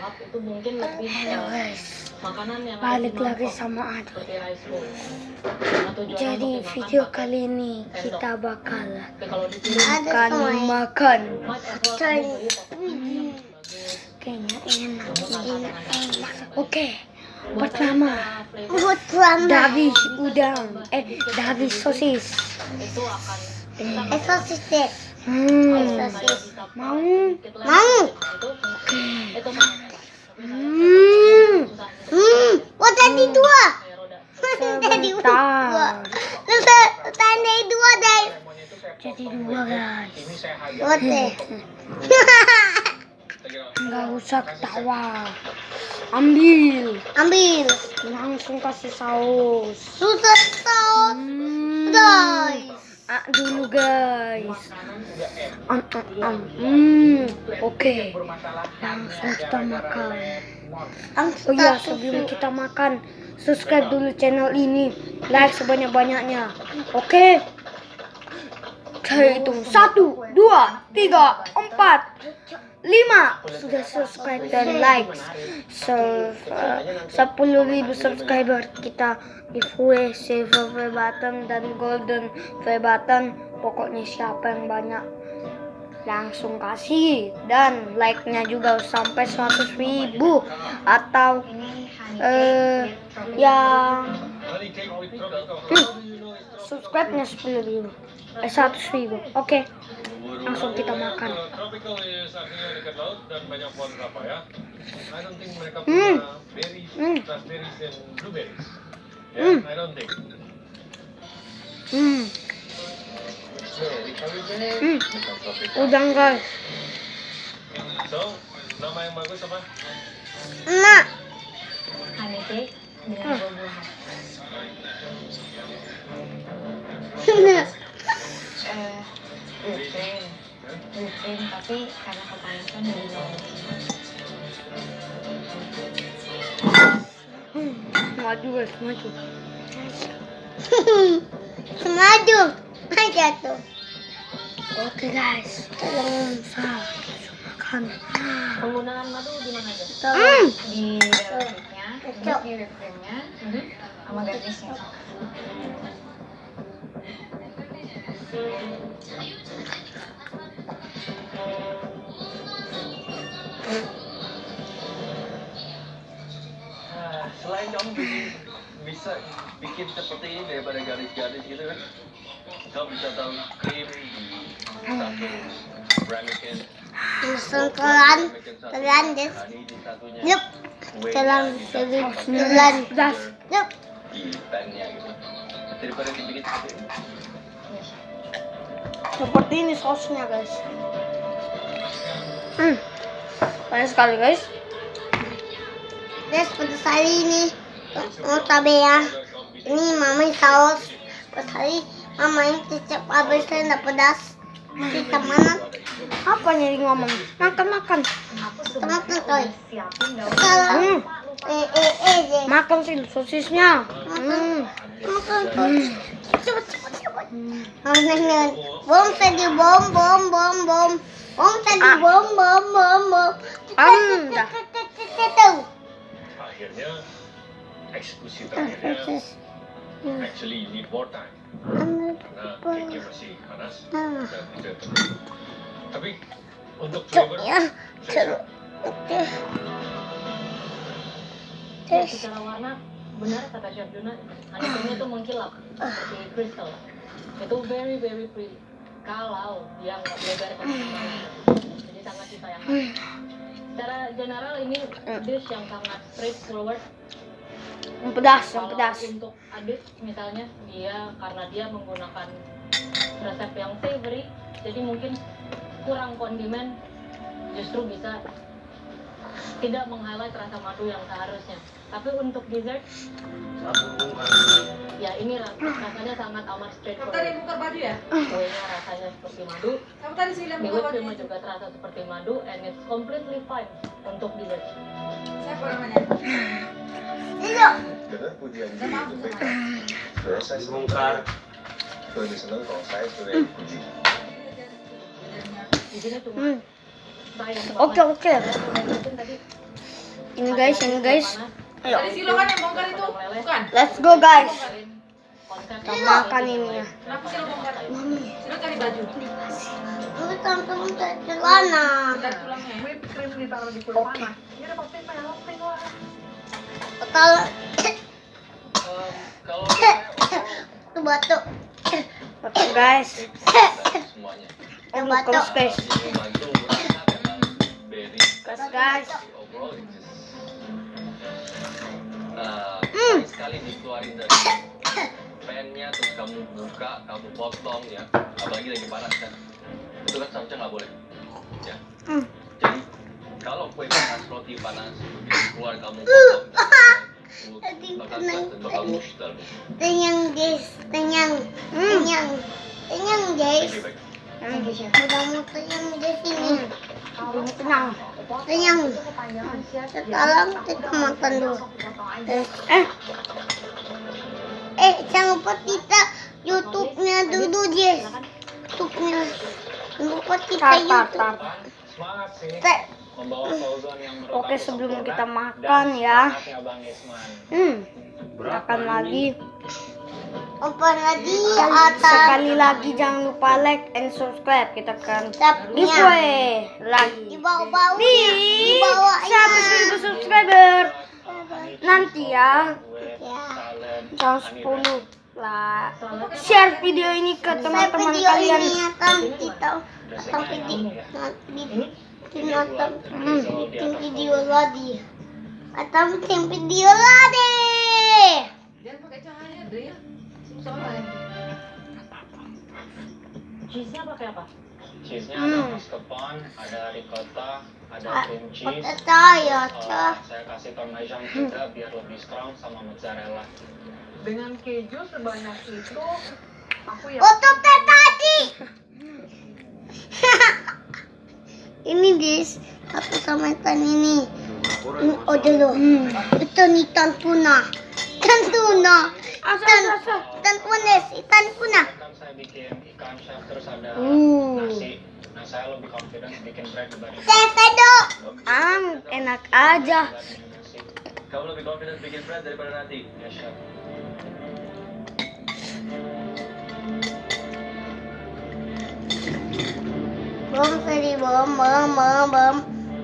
hub itu mungkin lebih makanan yang balik lagi sama Adi. Jadi video kali ini kita bakal makan. Kayaknya enak. Oke, pertama Davi udang, Davi sosis. Sosis deh. Mau? Oh tadi dua. Tadi dua. Tadi dua guys. Jadi dua guys. Oke. Nggak usah ketawa. Ambil. Langsung kasih saus. Susah saus. Guys. Dulu guys. Oke. Langsung kita makan. Oh iya, sebelum kita makan, subscribe dulu channel ini, like sebanyak-banyaknya. Oke. Saya hitung 1, 2, 3, 4, 5. Sudah subscribe dan like. 10.000 subscriber kita giveaway silver play button dan golden play button. Pokoknya siapa yang banyak langsung kasih, dan like-nya juga sampai 100.000 atau yang subscribe-nya 10.000 100.000. Oke, langsung kita makan. Udang guys. Nama yang bagus apa? Emak. Honey dengan whipping tapi karena kepanasan jadi Maju guys, maju. Semaju. Aja tuh. Oke guys, langsung makan. penggunaan madu di mana aja? Di whippingnya, di whippingnya, sama garnishnya. Selain kamu bisa bikin seperti ini daripada garis-garis gitu kan, kamu bisa tahu krim di satu ramekin, Telan des. honey di satunya, Yup. Telan. Das. Yup. di pan-nya gitu. Daripada dibikin seperti ini. Seperti ini sausnya guys. Banyak sekali guys. Des pedas hari ini. Mau cabai ya. Ini mama saus. Pedas hari mama yang kecap habis saya enggak pedas. Kita mana? Apa nyari ngomong? Makan. Kita makan coy. Siapin daun. Salah. Makan sih sosisnya. Makan coy. Cepet. Bom tadi bom. Bom tadi bom. Akhirnya eksekusi terakhirnya actually you need more time karena cake-nya masih panas dan itu yang penting. Tapi untuk flavor saya Ya, secara warna benar kata Chef Juna, honeycomb itu mengkilap seperti kristal. Itu very pretty. Kalau dia nggak belajar jadi sangat disayangkan. Secara general ini dish yang sangat straightforward. Yang pedas. Untuk adit misalnya karena dia menggunakan resep yang savory, jadi mungkin kurang kondimen, justru bisa tidak meng-highlight rasa madu yang seharusnya. Tapi untuk dessert, ya ini rasanya sangat amat straightforward. Kamu tadi buka baju ya? Kuenya rasanya seperti madu, Kamu tadi sih di buka baju. whipped juga terasa seperti madu, and it's completely fine untuk dessert. Siapa namanya? Iya. benar pujian di YouTube. Terus saya bongkar. Lebih senang kalau saya sudah puji. Di sini cuma sayang Oke. banget. Tadi Ini guys, ini guys. Ayo, Tadi Silo kan yang bongkar itu? Bukan? let's go guys. Konsep Kita makan ini ya. Kenapa Silo bongkar? Silo cari baju. Tapi teman-teman cari celana. Bentar tulangnya. whipped cream ditaruh di kulit panas. Ya udah pasti melting lah. Kalau Kalau itu batuk. Oke guys. semuanya Yang Batuk batuk. guys. ini bantu rasa memang very Guys. overall it is sekali sekali dikeluarin dari pennya terus kamu buka kamu potong ya, apalagi lagi panas kan, itu kan seharusnya nggak boleh ya. Jadi kalau kue panas, roti panas keluar kamu potong bakal keras dan bakal mush dalam. Tenyang guys, tenyang, tenyang, tenyang guys. Thank you, baik. Udah mau tenyang di sini. Tenang. Tenyang. Sekarang kita makan dulu. Jangan lupa kita YouTube-nya dulu guys. YouTube-nya. Jangan lupa kita Tar, tar, YouTube. tar. Semangat sih Te- membawa fauzon yang menurut Oke, aku sebelum sempurna kita dan makan ya. semangatnya Bang Isman. Makan lagi. Apa lagi atas Sekali lagi jangan lupa like and subscribe. Kita akan Subnya. giveaway Di lagi bawah-bawahnya. di Di bawahnya. 100.000 subscriber nanti ya. Ya. Tahun 10 lah. Share video ini ke teman-teman Video kalian. ini akan kita sampai bikin video lagi. Atau bikin video lagi. Jangan pakai cahaya, Drill. Soalnya. Cheese-nya pakai apa? Cheese-nya ada mascarpone, ada ricotta, ada cream cheese. Potato ya, Cah. Saya kasih parmesan juga biar lebih strong sama mozzarella. Dengan keju sebanyak itu, aku ya Potato tadi. Ini guys, aku sama ikan ini. Oh dulu. Itu ikan tuna. Ikan tuna. Ikan kunis, ikan tuna. Kan saya bikin ikan chef terus ada Uh. nasi. Nah saya lebih confident bikin bread dibanding Sesedo. Enak aja. nasi. Kamu lebih confident bikin bread daripada nasi. Ya chef. Bom tadi bom.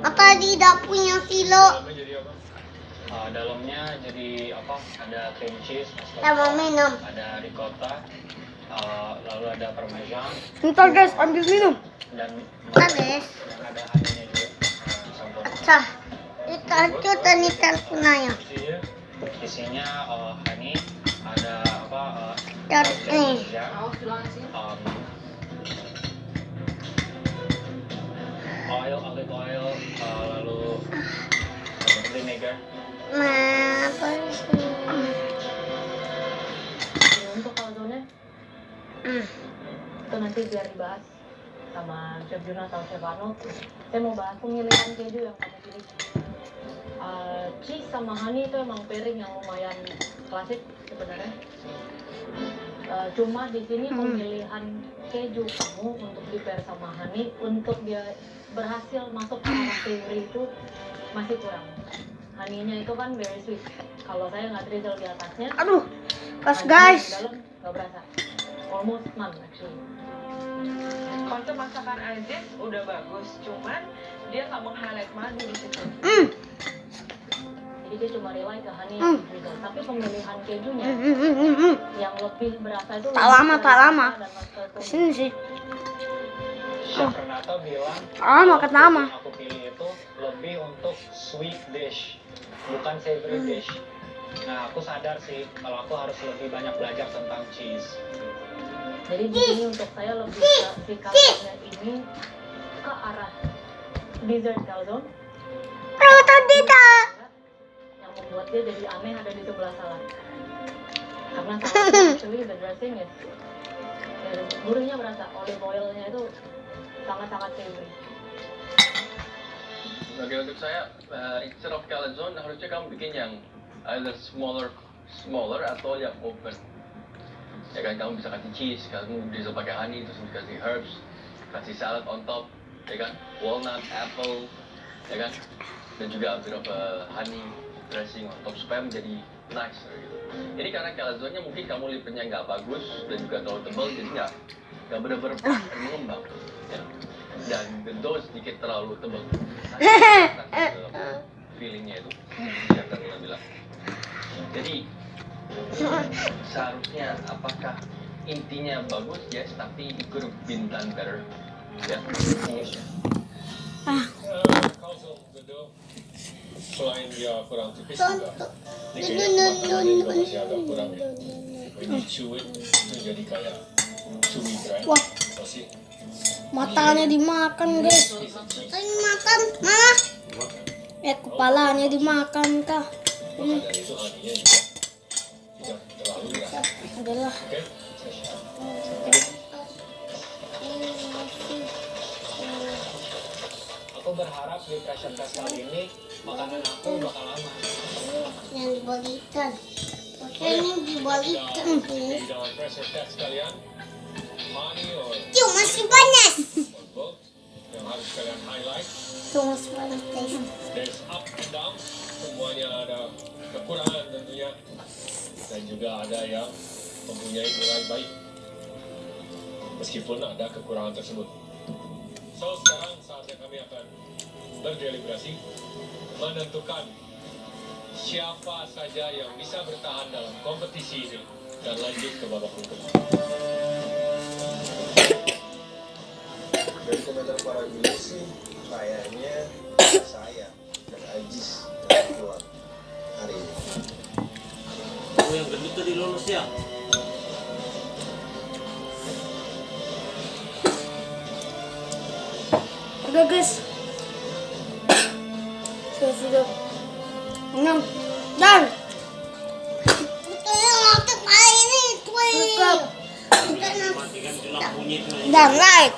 Apa di dapurnya Silo? Dalamnya jadi apa? Dalamnya jadi apa? Ada cream cheese, Sama mascarpone, minum. ada ricotta, lalu ada parmesan Ntar guys, ambil minum. dan Habis. dan ada honey-nya juga. Campur. Acah. Ikan itu dan ikan tunanya. Isinya honey, ada apa? Dan ini. Awas tulangnya sih. Olive oil, lalu vinegar. Nah, apa sih? untuk kalzonnya itu nanti biar dibahas sama Chef Juna atau Chef Arnold. Saya mau bahas pemilihan keju yang kamu pilih. Cheese sama honey itu emang pairing yang lumayan klasik sebenarnya. Cuma di sini pemilihan keju kamu untuk di pair sama honey untuk dia berhasil masuk ke arah savory itu masih kurang. Honey-nya itu kan very sweet. Kalau saya nggak drizzle di atasnya, Aduh, pas honey-nya guys. di dalam nggak berasa. Almost none actually. Konsep masakan Aziz udah bagus, cuman dia nggak meng-highlight madu di situ. Jadi dia cuma rely ke honey drizzle. Tapi pemilihan kejunya yang lebih berasa itu Tak lama, tak lama. dan mascarpone. Sini sih. Chef Renata bilang Kenapa? yang aku pilih itu lebih untuk sweet dish, bukan savory dish. Nah, aku sadar sih kalau aku harus lebih banyak belajar tentang cheese. Jadi di sini untuk saya lebih ke si calzone ini ke arah dessert calzone Atau tidak? yang membuat dia jadi aneh ada di sebelah salad. Karena salad actually the dressing is gurihnya berasa, olive oilnya itu sangat-sangat savory. Oke, untuk saya instead of calzone harusnya kamu bikin yang either smaller atau yang open. Ya kan, kamu bisa kasih cheese, kamu bisa pakai honey, terus kasih herbs, kasih salad on top, ya kan, walnut, apple, ya kan. dan juga a bit of a honey dressing on top supaya menjadi nice gitu. Ini karena calzone-nya mungkin kamu lipetnya nggak bagus dan juga terlalu tebal, jadi nggak benar-benar pas dan mengembang. Ya. Dan the dough sedikit terlalu tebal. Feelingnya itu, yang tadi bilang. Jadi seharusnya apakah intinya bagus, yes, tapi it could have been done better. Ya, kalau the dough selain dia kurang tipis juga, ini kayaknya makanannya juga masih agak kurang ya. When you chew it, itu jadi kayak chewy right? Wah. Masih. Matanya dimakan, guys. Ini makan, Mama. Kepalanya dimakan kah? Maka dari itu honey-nya juga tidak terlalu ya. Adalah. Oke? Aku berharap di pressure test kali ini makanan aku bakal lama. Yang dibalikan. Oke, ini dibalikan. Di dalam pressure test kalian, honey or Yuk, masih panas. both yang harus kalian highlight. Tuh, masih panas, guys. There's up and down, semuanya ada kekurangan tentunya, dan juga ada yang mempunyai nilai baik meskipun ada kekurangan tersebut. So sekarang saatnya kami akan berdeliberasi menentukan siapa saja yang bisa bertahan dalam kompetisi ini dan lanjut ke babak berikutnya. Dari komentar para viewer sih kayaknya saya dan Ajis yang keluar hari ini. Oh, yang gendut tadi lolos ya? Udah, guys. Sudah. Menang. Dan Itu yang waktu kali ini, subscribe Matikan lampunya itu. dan like.